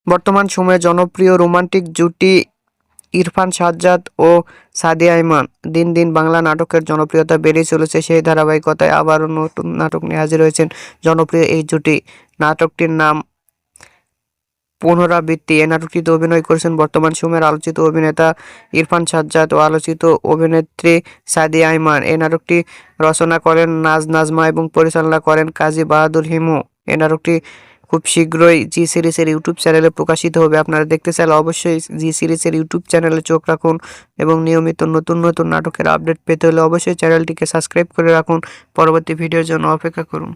বর্তমান সময়ে জনপ্রিয় রোমান্টিক জুটি ইরফান সাজ্জাদ ও সাদিয়া ইমান। দিন দিন বাংলা নাটকের জনপ্রিয়তা বেড়েই চলেছে। সেই ধারাবাহিকতায় আবারও নতুন নাটক নিয়ে হাজির হয়েছেন জনপ্রিয় এই জুটি। নাটকটির নাম পুনরাবৃত্তি। এই নাটকটিতে অভিনয় করেছেন বর্তমান সময়ের আলোচিত অভিনেতা ইরফান সাজ্জাদ ও আলোচিত অভিনেত্রী সাদিয়া ইমান। এই নাটকটি রচনা করেন নাজমা এবং পরিচালনা করেন কাজী বাহাদুর হিমু। এই নাটকটি খুব শীঘ্রই জি সিরিজের ইউটিউব চ্যানেলে প্রকাশিত হবে। আপনারা দেখতে চাইলে অবশ্যই জি সিরিজের ইউটিউব চ্যানেলে চোখ রাখুন এবং নিয়মিত নতুন নতুন নাটকের আপডেট পেতে হলে অবশ্যই চ্যানেলটিকে সাবস্ক্রাইব করে রাখুন। পরবর্তী ভিডিওর জন্য অপেক্ষা করুন।